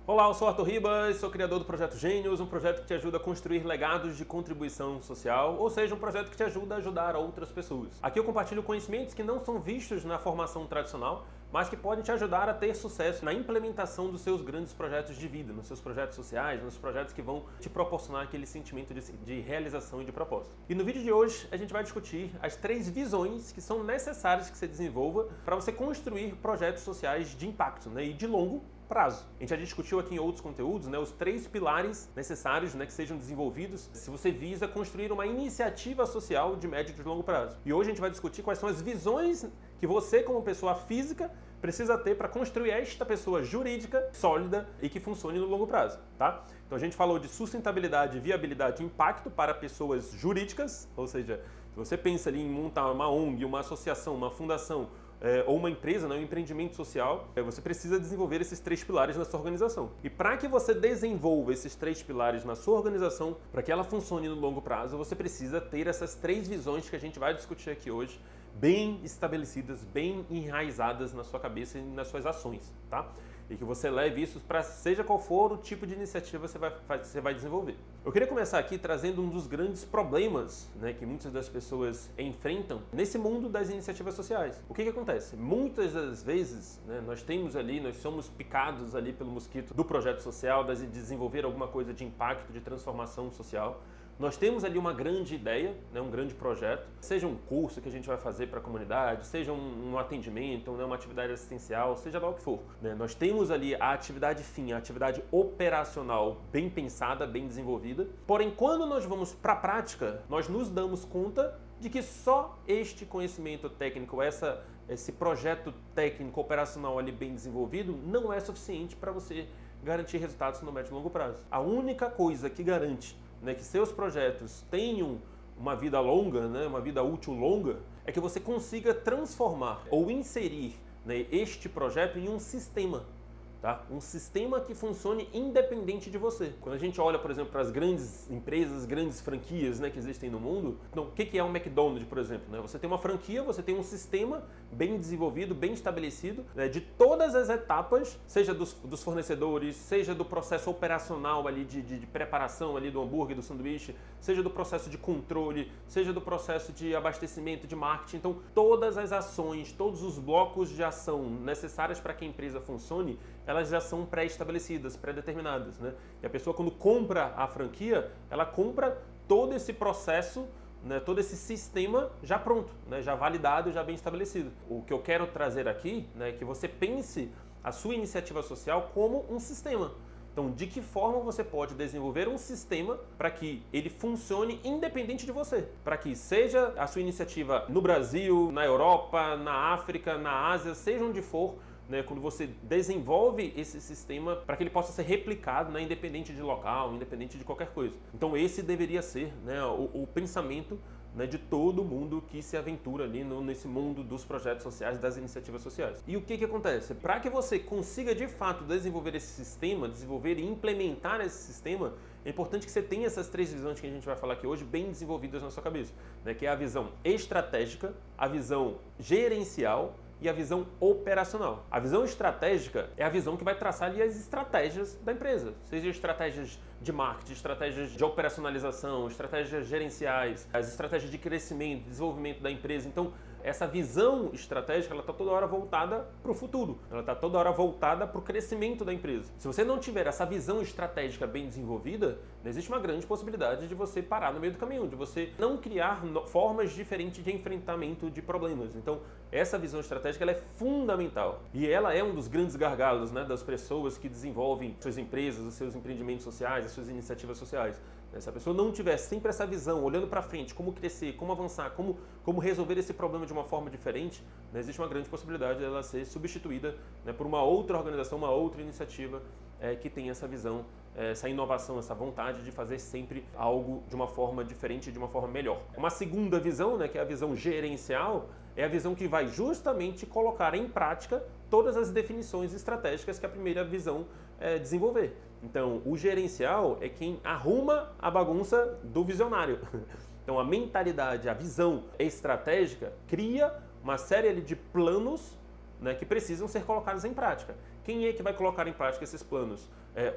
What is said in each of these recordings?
Olá, eu sou Arthur Ribas, sou criador do Projeto Gênios, um projeto que te ajuda a construir legados de contribuição social, ou seja, um projeto que te ajuda a ajudar outras pessoas. Aqui eu compartilho conhecimentos que não são vistos na formação tradicional, mas que podem te ajudar a ter sucesso na implementação dos seus grandes projetos de vida, nos seus projetos sociais, nos projetos que vão te proporcionar aquele sentimento de realização e de propósito. E no vídeo de hoje a gente vai discutir as 3 visões que são necessárias que você desenvolva para você construir projetos sociais de impacto, e de longo prazo. A gente já discutiu aqui em outros conteúdos, os 3 pilares necessários, que sejam desenvolvidos se você visa construir uma iniciativa social de médio e de longo prazo. E hoje a gente vai discutir quais são as visões que você, como pessoa física, precisa ter para construir esta pessoa jurídica sólida e que funcione no longo prazo, tá? Então a gente falou de sustentabilidade, viabilidade e impacto para pessoas jurídicas, ou seja, se você pensa ali em montar uma ONG, uma associação, uma fundação, ou uma empresa, um empreendimento social, você precisa desenvolver esses 3 pilares na sua organização. E para que você desenvolva esses 3 pilares na sua organização, para que ela funcione no longo prazo, você precisa ter essas 3 visões que a gente vai discutir aqui hoje, bem estabelecidas, bem enraizadas na sua cabeça e nas suas ações, tá? E que você leve isso para seja qual for o tipo de iniciativa você vai desenvolver. Eu queria começar aqui trazendo um dos grandes problemas, que muitas das pessoas enfrentam nesse mundo das iniciativas sociais. O que acontece? Muitas das vezes, nós somos picados ali pelo mosquito do projeto social, de desenvolver alguma coisa de impacto, de transformação social. Nós temos ali uma grande ideia, um grande projeto, seja um curso que a gente vai fazer para a comunidade, seja um atendimento, uma atividade assistencial, seja lá o que for. Nós temos ali a atividade fim, a atividade operacional bem pensada, bem desenvolvida. Porém, quando nós vamos para a prática, nós nos damos conta de que só este conhecimento técnico, esse projeto técnico operacional ali bem desenvolvido, não é suficiente para você garantir resultados no médio e longo prazo. A única coisa que garante que seus projetos tenham uma vida longa, uma vida útil longa, é que você consiga transformar ou inserir este projeto em um sistema. Tá? Um sistema que funcione independente de você. Quando a gente olha, por exemplo, para as grandes empresas, grandes franquias que existem no mundo, então, o que é um McDonald's, por exemplo? Você tem uma franquia, você tem um sistema bem desenvolvido, bem estabelecido, de todas as etapas, seja dos fornecedores, seja do processo operacional ali de preparação ali do hambúrguer, do sanduíche, seja do processo de controle, seja do processo de abastecimento, de marketing. Então, todas as ações, todos os blocos de ação necessários para que a empresa funcione, elas já são pré-estabelecidas, pré-determinadas. E a pessoa, quando compra a franquia, ela compra todo esse processo, todo esse sistema já pronto, já validado, já bem estabelecido. O que eu quero trazer aqui é que você pense a sua iniciativa social como um sistema. Então, de que forma você pode desenvolver um sistema para que ele funcione independente de você? Para que seja a sua iniciativa no Brasil, na Europa, na África, na Ásia, seja onde for, quando você desenvolve esse sistema para que ele possa ser replicado, independente de local, independente de qualquer coisa. Então esse deveria ser o pensamento de todo mundo que se aventura ali nesse mundo dos projetos sociais, das iniciativas sociais. E o que acontece? Para que você consiga de fato desenvolver esse sistema, desenvolver e implementar esse sistema, é importante que você tenha essas 3 visões que a gente vai falar aqui hoje bem desenvolvidas na sua cabeça, que é a visão estratégica, a visão gerencial e a visão operacional. A visão estratégica é a visão que vai traçar ali as estratégias da empresa, seja estratégias de marketing, estratégias de operacionalização, estratégias gerenciais, as estratégias de crescimento, desenvolvimento da empresa. Então, essa visão estratégica, ela está toda hora voltada para o futuro, ela está toda hora voltada para o crescimento da empresa. Se você não tiver essa visão estratégica bem desenvolvida, existe uma grande possibilidade de você parar no meio do caminho, de você não criar formas diferentes de enfrentamento de problemas. Então, essa visão estratégica ela é fundamental e ela é um dos grandes gargalos das pessoas que desenvolvem suas empresas, os seus empreendimentos sociais, as suas iniciativas sociais. Se a pessoa não tiver sempre essa visão, olhando para frente, como crescer, como avançar, como resolver esse problema de uma forma diferente, existe uma grande possibilidade dela ser substituída por uma outra organização, uma outra iniciativa que tem essa visão, essa inovação, essa vontade de fazer sempre algo de uma forma diferente, de uma forma melhor. Uma segunda visão, que é a visão gerencial, é a visão que vai justamente colocar em prática todas as definições estratégicas que a primeira visão desenvolver. Então, o gerencial é quem arruma a bagunça do visionário. Então, a mentalidade, a visão estratégica cria uma série de planos, que precisam ser colocados em prática. Quem é que vai colocar em prática esses planos?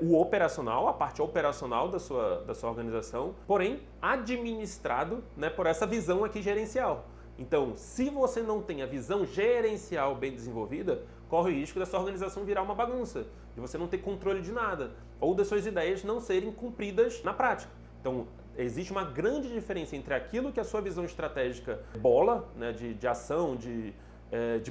o operacional, a parte operacional da sua organização, porém administrado, né, por essa visão aqui gerencial. Então, se você não tem a visão gerencial bem desenvolvida, corre o risco da sua organização virar uma bagunça, de você não ter controle de nada, ou das suas ideias não serem cumpridas na prática. Então, existe uma grande diferença entre aquilo que a sua visão estratégica bola, né, de ação, de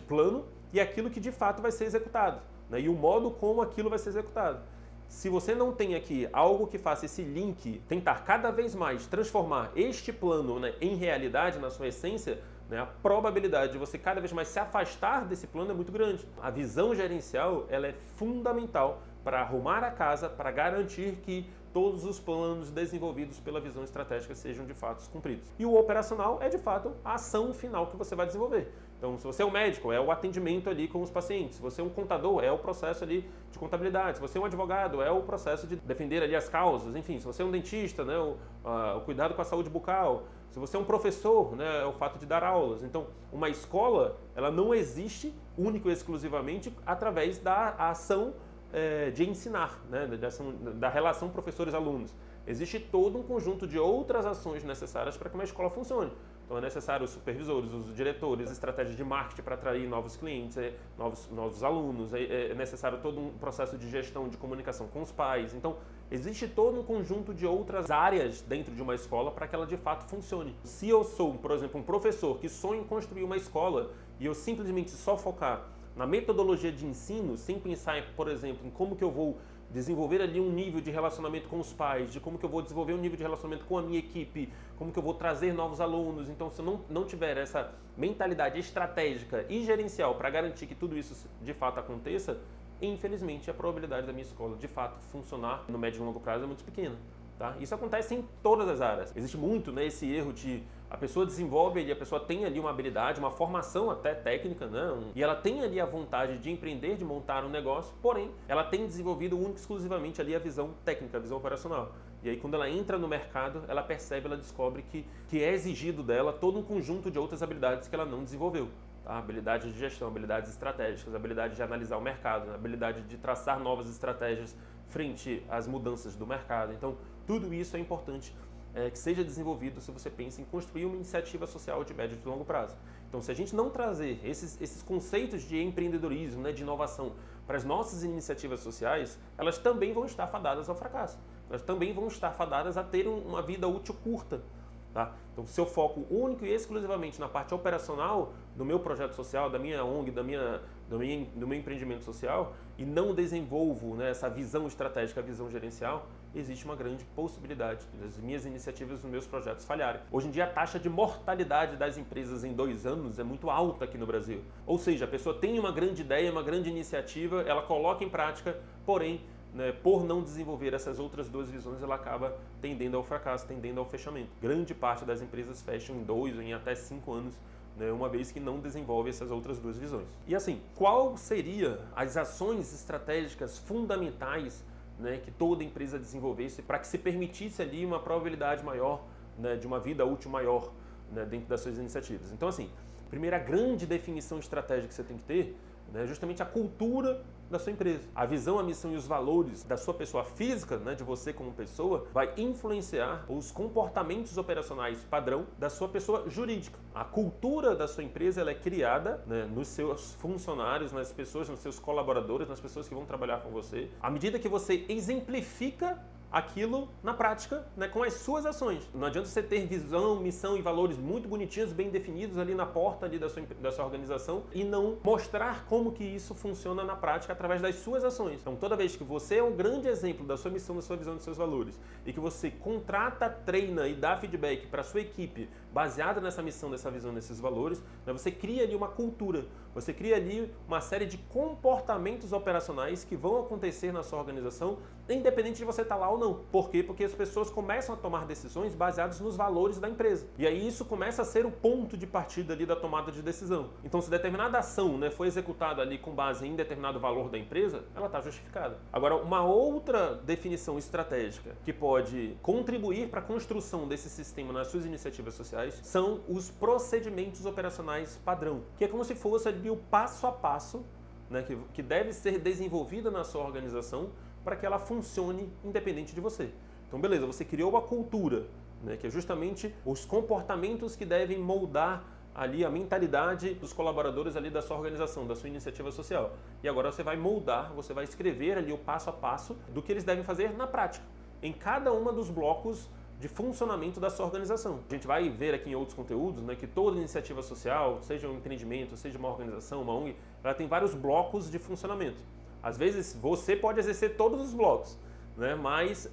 plano, e aquilo que de fato vai ser executado, né, e o modo como aquilo vai ser executado. Se você não tem aqui algo que faça esse link, tentar cada vez mais transformar este plano, né, em realidade, na sua essência, né, a probabilidade de você cada vez mais se afastar desse plano é muito grande. A visão gerencial ela é fundamental para arrumar a casa, para garantir que todos os planos desenvolvidos pela visão estratégica sejam de fato cumpridos. E o operacional é de fato a ação final que você vai desenvolver. Então, se você é um médico, é o atendimento ali com os pacientes. Se você é um contador, é o processo ali de contabilidade. Se você é um advogado, é o processo de defender ali as causas. Enfim, se você é um dentista, né, o cuidado com a saúde bucal. Se você é um professor, né, é o fato de dar aulas. Então, uma escola, ela não existe único e exclusivamente através da ação de ensinar, né, da relação professores-alunos. Existe todo um conjunto de outras ações necessárias para que uma escola funcione. Então é necessário os supervisores, os diretores, estratégias de marketing para atrair novos clientes, novos alunos, é necessário todo um processo de gestão de comunicação com os pais. Então existe todo um conjunto de outras áreas dentro de uma escola para que ela de fato funcione. Se eu sou, por exemplo, um professor que sonha em construir uma escola e eu simplesmente só focar na metodologia de ensino, sem pensar, por exemplo, em como que eu vou desenvolver ali um nível de relacionamento com os pais, de como que eu vou desenvolver um nível de relacionamento com a minha equipe, como que eu vou trazer novos alunos. Então, se eu não tiver essa mentalidade estratégica e gerencial para garantir que tudo isso de fato aconteça, infelizmente a probabilidade da minha escola de fato funcionar no médio e longo prazo é muito pequena. Tá? Isso acontece em todas as áreas. Existe muito, né, esse erro de a pessoa desenvolve ali, a pessoa tem ali uma habilidade, uma formação até técnica, né? E ela tem ali a vontade de empreender, de montar um negócio, porém, ela tem desenvolvido única e exclusivamente ali a visão técnica, a visão operacional. E aí, quando ela entra no mercado, ela percebe, ela descobre que é exigido dela todo um conjunto de outras habilidades que ela não desenvolveu. Tá? Habilidades de gestão, habilidades estratégicas, habilidade de analisar o mercado, habilidade de traçar novas estratégias frente às mudanças do mercado. Então, tudo isso é importante que seja desenvolvido se você pensa em construir uma iniciativa social de médio e de longo prazo. Então, se a gente não trazer esses conceitos de empreendedorismo, né, de inovação para as nossas iniciativas sociais, elas também vão estar fadadas ao fracasso. Elas também vão estar fadadas a ter uma vida útil curta. Tá? Então, se eu foco único e exclusivamente na parte operacional do meu projeto social, da minha ONG, do meu empreendimento social, e não desenvolvo, né, essa visão estratégica, a visão gerencial, existe uma grande possibilidade das minhas iniciativas, dos meus projetos falharem. Hoje em dia, a taxa de mortalidade das empresas em 2 anos é muito alta aqui no Brasil. Ou seja, a pessoa tem uma grande ideia, uma grande iniciativa, ela coloca em prática, porém, né, por não desenvolver essas outras 2 visões, ela acaba tendendo ao fracasso, tendendo ao fechamento. Grande parte das empresas fecham em 2 ou em até 5 anos, né, uma vez que não desenvolve essas outras 2 visões. E assim, qual seria as ações estratégicas fundamentais, né, que toda empresa desenvolvesse para que se permitisse ali uma probabilidade maior, né, de uma vida útil maior, né, dentro das suas iniciativas? Então assim, a primeira grande definição estratégica que você tem que ter, né, é justamente a cultura da sua empresa. A visão, a missão e os valores da sua pessoa física, né, de você como pessoa, vai influenciar os comportamentos operacionais padrão da sua pessoa jurídica. A cultura da sua empresa ela é criada, né, nos seus funcionários, nas pessoas, nos seus colaboradores, nas pessoas que vão trabalhar com você, à medida que você exemplifica aquilo na prática, né, com as suas ações. Não adianta você ter visão, missão e valores muito bonitinhos, bem definidos ali na porta ali da sua organização e não mostrar como que isso funciona na prática através das suas ações. Então, toda vez que você é um grande exemplo da sua missão, da sua visão, dos seus valores e que você contrata, treina e dá feedback para a sua equipe baseada nessa missão, nessa visão, nesses valores, né, você cria ali uma cultura, você cria ali uma série de comportamentos operacionais que vão acontecer na sua organização, independente de você estar lá ou não. Por quê? Porque as pessoas começam a tomar decisões baseadas nos valores da empresa. E aí isso começa a ser o ponto de partida ali da tomada de decisão. Então, se determinada ação, né, foi executada ali com base em determinado valor da empresa, ela está justificada. Agora, uma outra definição estratégica que pode contribuir para a construção desse sistema nas suas iniciativas sociais são os procedimentos operacionais padrão, que é como se fosse ali o passo a passo, né, que deve ser desenvolvido na sua organização para que ela funcione independente de você. Então, beleza, você criou a cultura, né, que é justamente os comportamentos que devem moldar ali a mentalidade dos colaboradores ali da sua organização, da sua iniciativa social. E agora você vai moldar, você vai escrever ali o passo a passo do que eles devem fazer na prática, em cada uma dos blocos de funcionamento da sua organização. A gente vai ver aqui em outros conteúdos, né, que toda iniciativa social, seja um empreendimento, seja uma organização, uma ONG, ela tem vários blocos de funcionamento. Às vezes você pode exercer todos os blocos, né, mas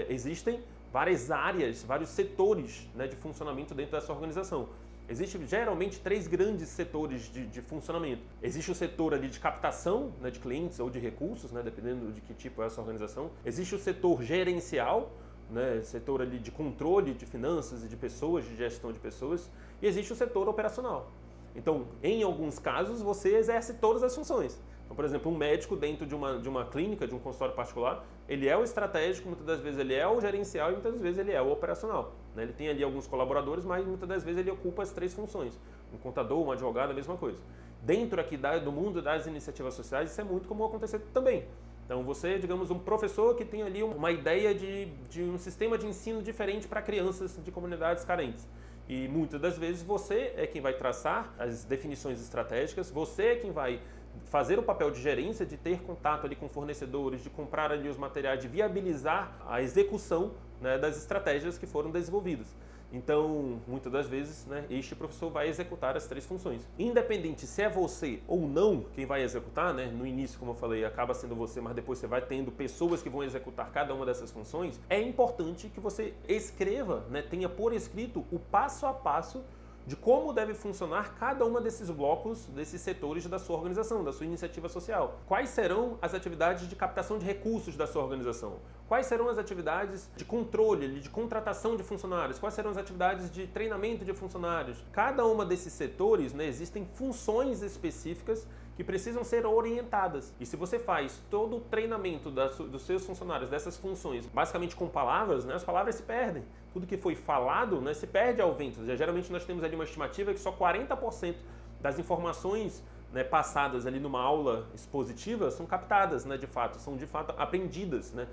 existem várias áreas, vários setores, né, de funcionamento dentro da sua organização. Existem geralmente 3 grandes setores de funcionamento. Existe o setor ali de captação, né, de clientes ou de recursos, né, dependendo de que tipo é a sua organização. Existe o setor gerencial, né, setor ali de controle de finanças e de pessoas, de gestão de pessoas. E existe o setor operacional. Então, em alguns casos, você exerce todas as funções. Então, por exemplo, um médico dentro de uma clínica, de um consultório particular, ele é o estratégico, muitas das vezes ele é o gerencial e muitas das vezes ele é o operacional, né? Ele tem ali alguns colaboradores, mas muitas das vezes ele ocupa as 3 funções. Um contador, um advogado, a mesma coisa. Dentro aqui do mundo das iniciativas sociais, isso é muito comum acontecer também. Então você, digamos, um professor que tem ali uma ideia de um sistema de ensino diferente para crianças de comunidades carentes. E muitas das vezes você é quem vai traçar as definições estratégicas, você é quem vai fazer o papel de gerência, de ter contato ali com fornecedores, de comprar ali os materiais, de viabilizar a execução, né, das estratégias que foram desenvolvidas. Então, muitas das vezes, né, este professor vai executar as 3 funções. Independente se é você ou não quem vai executar, né, no início, como eu falei, acaba sendo você, mas depois você vai tendo pessoas que vão executar cada uma dessas funções, é importante que você escreva, né, tenha por escrito o passo a passo de como deve funcionar cada uma desses blocos, desses setores da sua organização, da sua iniciativa social. Quais serão as atividades de captação de recursos da sua organização? Quais serão as atividades de controle, de contratação de funcionários? Quais serão as atividades de treinamento de funcionários? Cada uma desses setores, né, existem funções específicas que precisam ser orientadas. E se você faz todo o treinamento dos seus funcionários dessas funções, basicamente com palavras, né, as palavras se perdem. Tudo que foi falado, né, se perde ao vento. Geralmente nós temos ali uma estimativa que só 40% das informações, né, passadas ali numa aula expositiva são captadas, né, de fato, são de fato aprendidas, né,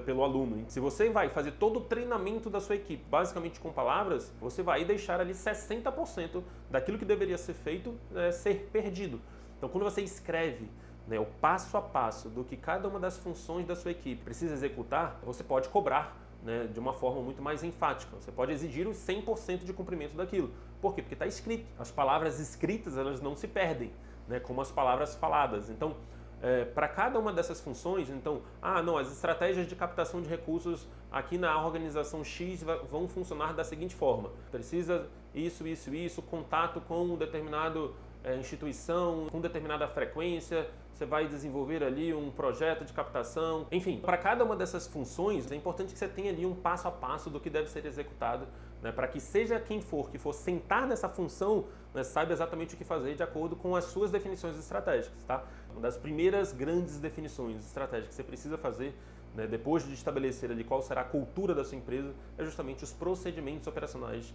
pelo aluno. Se você vai fazer todo o treinamento da sua equipe, basicamente com palavras, você vai deixar ali 60% daquilo que deveria ser feito ser perdido. Então, quando você escreve, né, o passo a passo do que cada uma das funções da sua equipe precisa executar, você pode cobrar, né, de uma forma muito mais enfática. Você pode exigir os 100% de cumprimento daquilo. Por quê? Porque está escrito. As palavras escritas, elas não se perdem, né, como as palavras faladas. Então, para cada uma dessas funções, então, as estratégias de captação de recursos aqui na organização X vão funcionar da seguinte forma. Precisa isso, contato com um determinado instituição, com determinada frequência, você vai desenvolver ali um projeto de captação. Enfim, para cada uma dessas funções, é importante que você tenha ali um passo a passo do que deve ser executado, né, para que seja quem for que for sentar nessa função, né, saiba exatamente o que fazer de acordo com as suas definições estratégicas. Tá? Uma das primeiras grandes definições estratégicas que você precisa fazer, né, depois de estabelecer ali qual será a cultura da sua empresa, é justamente os procedimentos operacionais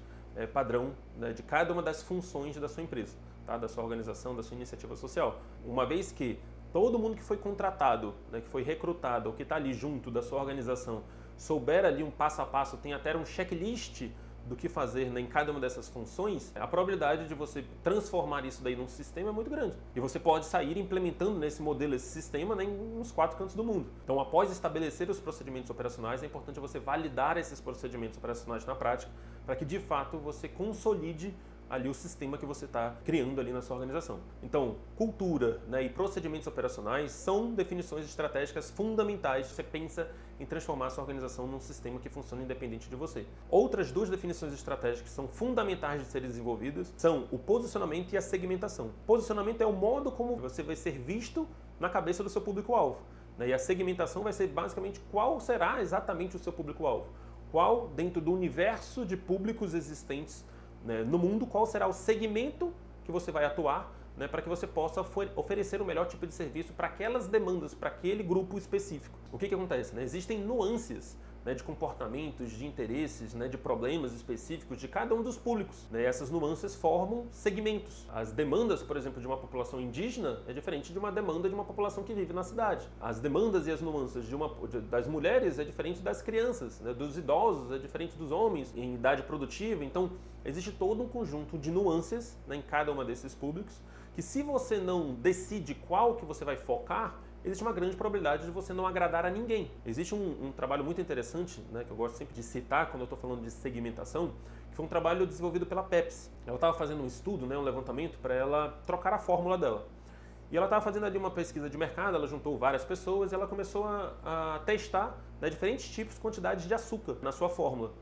padrão, né, de cada uma das funções da sua empresa, tá? Da sua organização, da sua iniciativa social. Uma vez que todo mundo que foi contratado, né, que foi recrutado ou que está ali junto da sua organização souber ali um passo a passo, tem até um checklist do que fazer, né, em cada uma dessas funções, a probabilidade de você transformar isso daí num sistema é muito grande. E você pode sair implementando nesse modelo, esse sistema, né, nos 4 cantos do mundo. Então, após estabelecer os procedimentos operacionais, é importante você validar esses procedimentos operacionais na prática, para que de fato você consolide ali o sistema que você está criando ali na sua organização. Então, cultura, né, e procedimentos operacionais são definições estratégicas fundamentais se você pensa em transformar a sua organização num sistema que funcione independente de você. Outras 2 definições estratégicas que são fundamentais de serem desenvolvidas são o posicionamento e a segmentação. Posicionamento é o modo como você vai ser visto na cabeça do seu público-alvo, né, e a segmentação vai ser basicamente qual será exatamente o seu público-alvo. Qual, dentro do universo de públicos existentes, né, no mundo, qual será o segmento que você vai atuar, né, para que você possa oferecer o melhor tipo de serviço para aquelas demandas, para aquele grupo específico. O que acontece? Né? Existem nuances, né, de comportamentos, de interesses, né, de problemas específicos de cada um dos públicos, né? Essas nuances formam segmentos. As demandas, por exemplo, de uma população indígena é diferente de uma demanda de uma população que vive na cidade. As demandas e as nuances das mulheres é diferente das crianças, né, dos idosos é diferente dos homens em idade produtiva. Então, existe todo um conjunto de nuances, né, em cada uma desses públicos, que se você não decide qual que você vai focar, existe uma grande probabilidade de você não agradar a ninguém. Existe um trabalho muito interessante, né, que eu gosto sempre de citar quando eu estou falando de segmentação, que foi um trabalho desenvolvido pela Pepsi. Ela estava fazendo um estudo, né, um levantamento para ela trocar a fórmula dela. E ela estava fazendo ali uma pesquisa de mercado, ela juntou várias pessoas e ela começou a testar, né, diferentes tipos, quantidades de açúcar na sua fórmula.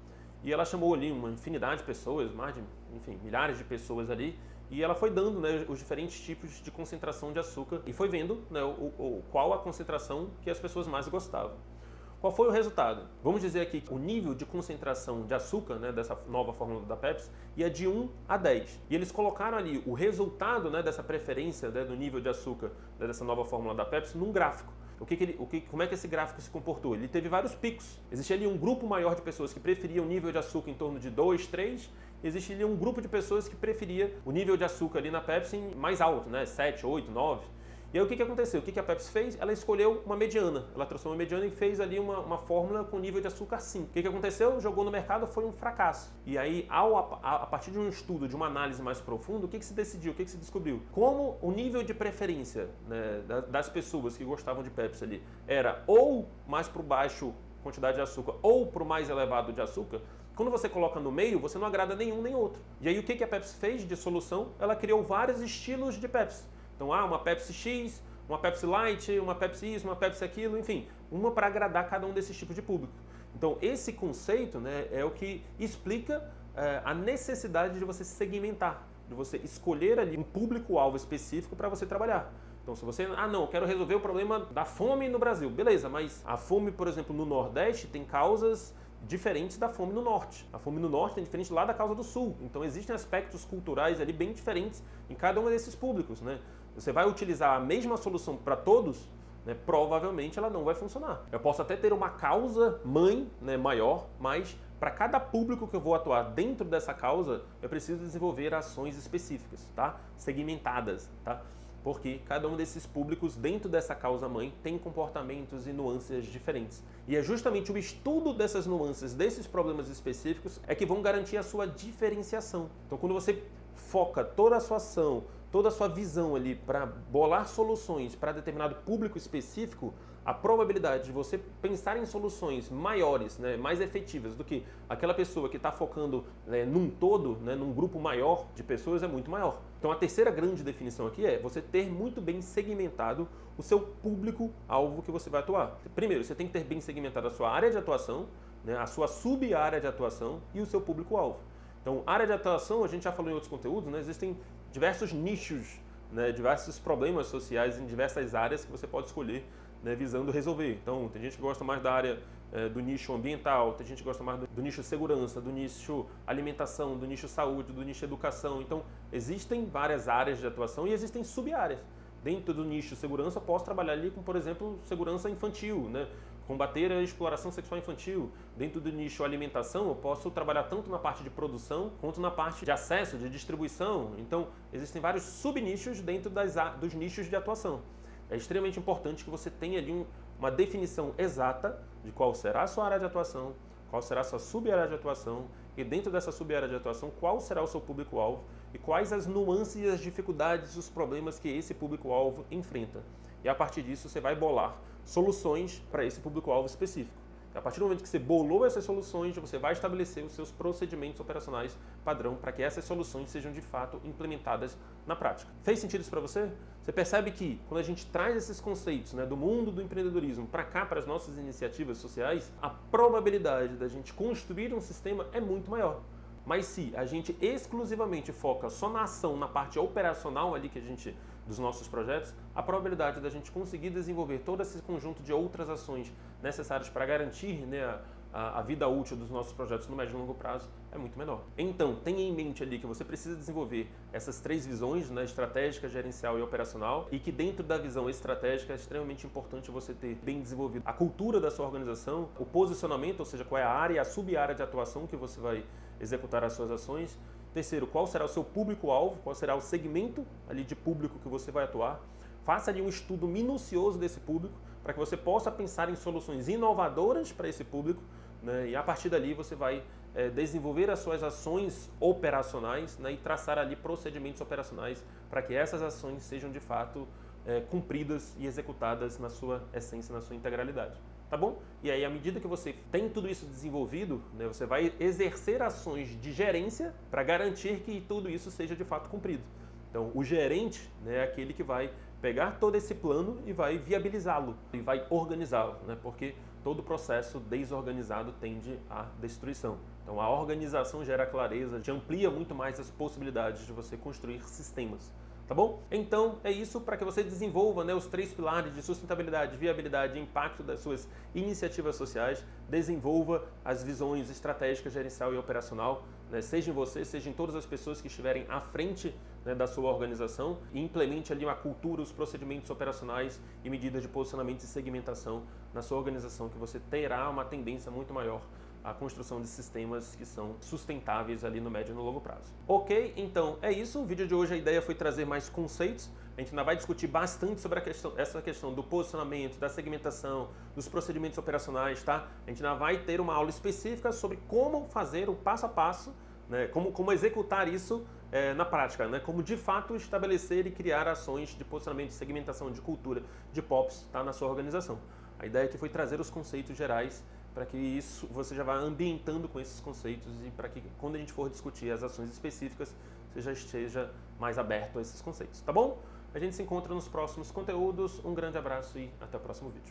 E ela chamou ali uma infinidade de pessoas, mais de, enfim, milhares de pessoas ali, e ela foi dando, né, os diferentes tipos de concentração de açúcar e foi vendo, né, qual a concentração que as pessoas mais gostavam. Qual foi o resultado? Vamos dizer aqui que o nível de concentração de açúcar, né, dessa nova fórmula da Pepsi ia de 1 a 10. E eles colocaram ali o resultado, né, dessa preferência, né, do nível de açúcar, né, dessa nova fórmula da Pepsi num gráfico. Como é que esse gráfico se comportou? Ele teve vários picos. Existia ali um grupo maior de pessoas que preferiam o nível de açúcar em torno de 2, 3. Existe ali um grupo de pessoas que preferia o nível de açúcar ali na Pepsi mais alto, né? 7, 8, 9. E aí o que aconteceu? O que a Pepsi fez? Ela escolheu uma mediana. Ela trouxe uma mediana e fez ali uma fórmula com nível de açúcar 5. O que aconteceu? Jogou no mercado, foi um fracasso. E aí, a partir de um estudo, de uma análise mais profunda, o que se decidiu? O que se descobriu? Como o nível de preferência, né, das pessoas que gostavam de Pepsi ali era ou mais para o baixo quantidade de açúcar ou para o mais elevado de açúcar, quando você coloca no meio, você não agrada nenhum nem outro. E aí o que a Pepsi fez de solução? Ela criou vários estilos de Pepsi. Então, uma Pepsi X, uma Pepsi Light, uma Pepsi isso, uma Pepsi aquilo, enfim, uma para agradar cada um desses tipos de público. Então, esse conceito, né, é o que explica a necessidade de você segmentar, de você escolher ali um público-alvo específico para você trabalhar. Então, se você, não, eu quero resolver o problema da fome no Brasil, beleza, mas a fome, por exemplo, no Nordeste tem causas diferentes da fome no Norte. A fome no Norte é diferente lá da causa do Sul. Então, existem aspectos culturais ali bem diferentes em cada um desses públicos, né? Você vai utilizar a mesma solução para todos, né, provavelmente ela não vai funcionar. Eu posso até ter uma causa mãe, né, maior, mas para cada público que eu vou atuar dentro dessa causa, eu preciso desenvolver ações específicas, tá? Segmentadas, tá? Porque cada um desses públicos dentro dessa causa mãe tem comportamentos e nuances diferentes. E é justamente o estudo dessas nuances, desses problemas específicos, é que vão garantir a sua diferenciação. Então, quando você foca toda a sua ação, toda a sua visão ali para bolar soluções para determinado público específico, a probabilidade de você pensar em soluções maiores, né, mais efetivas do que aquela pessoa que está focando, né, num todo, né, num grupo maior de pessoas é muito maior. Então a terceira grande definição aqui é você ter muito bem segmentado o seu público-alvo que você vai atuar. Primeiro, você tem que ter bem segmentado a sua área de atuação, né, a sua sub-área de atuação e o seu público-alvo. Então, área de atuação, a gente já falou em outros conteúdos, né, existem diversos nichos, né, diversos problemas sociais em diversas áreas que você pode escolher, né, visando resolver. Então, tem gente que gosta mais da área do nicho ambiental, tem gente que gosta mais do nicho segurança, do nicho alimentação, do nicho saúde, do nicho educação. Então, existem várias áreas de atuação e existem sub-áreas. Dentro do nicho segurança, posso trabalhar ali com, por exemplo, segurança infantil, né? Combater a exploração sexual infantil. Dentro do nicho alimentação, eu posso trabalhar tanto na parte de produção quanto na parte de acesso, de distribuição. Então, existem vários sub-nichos dentro dos nichos de atuação. É extremamente importante que você tenha ali uma definição exata de qual será a sua área de atuação, qual será a sua sub-área de atuação e dentro dessa sub-área de atuação, qual será o seu público-alvo e quais as nuances e as dificuldades e os problemas que esse público-alvo enfrenta. E a partir disso, você vai bolar soluções para esse público-alvo específico. A partir do momento que você bolou essas soluções, você vai estabelecer os seus procedimentos operacionais padrão para que essas soluções sejam de fato implementadas na prática. Fez sentido isso para você? Você percebe que quando a gente traz esses conceitos, né, do mundo do empreendedorismo para cá, para as nossas iniciativas sociais, a probabilidade da gente construir um sistema é muito maior. Mas se a gente exclusivamente foca só na ação, na parte operacional ali dos nossos projetos, a probabilidade da gente conseguir desenvolver todo esse conjunto de outras ações necessárias para garantir, né, a vida útil dos nossos projetos no médio e longo prazo é muito menor. Então, tenha em mente ali que você precisa desenvolver essas 3 visões, né, estratégica, gerencial e operacional, e que dentro da visão estratégica é extremamente importante você ter bem desenvolvido a cultura da sua organização, o posicionamento, ou seja, qual é a área e a sub-área de atuação que você vai executar as suas ações. Terceiro, qual será o seu público-alvo, qual será o segmento ali de público que você vai atuar. Faça ali um estudo minucioso desse público para que você possa pensar em soluções inovadoras para esse público, né? E a partir dali você vai desenvolver as suas ações operacionais, né? E traçar ali procedimentos operacionais para que essas ações sejam de fato cumpridas e executadas na sua essência, na sua integralidade. Tá bom? E aí, à medida que você tem tudo isso desenvolvido, né, você vai exercer ações de gerência para garantir que tudo isso seja de fato cumprido. Então, o gerente, né, é aquele que vai pegar todo esse plano e vai viabilizá-lo, e vai organizá-lo, né, porque todo processo desorganizado tende à destruição. Então, a organização gera clareza, te amplia muito mais as possibilidades de você construir sistemas. Tá bom? Então é isso para que você desenvolva, né, os 3 pilares de sustentabilidade, viabilidade e impacto das suas iniciativas sociais, desenvolva as visões estratégicas, gerencial e operacional, né, seja em você, seja em todas as pessoas que estiverem à frente, né, da sua organização, e implemente ali uma cultura, os procedimentos operacionais e medidas de posicionamento e segmentação na sua organização, que você terá uma tendência muito maior a construção de sistemas que são sustentáveis ali no médio e no longo prazo. Ok? Então é isso. O vídeo de hoje, a ideia foi trazer mais conceitos. A gente ainda vai discutir bastante sobre essa questão do posicionamento, da segmentação, dos procedimentos operacionais, tá? A gente ainda vai ter uma aula específica sobre como fazer o passo a passo, né? Como executar isso na prática, né? Como de fato estabelecer e criar ações de posicionamento, de segmentação, de cultura, de POPs, tá? Na sua organização. A ideia aqui foi trazer os conceitos gerais para que isso você já vá ambientando com esses conceitos e para que quando a gente for discutir as ações específicas, você já esteja mais aberto a esses conceitos, tá bom? A gente se encontra nos próximos conteúdos, um grande abraço e até o próximo vídeo.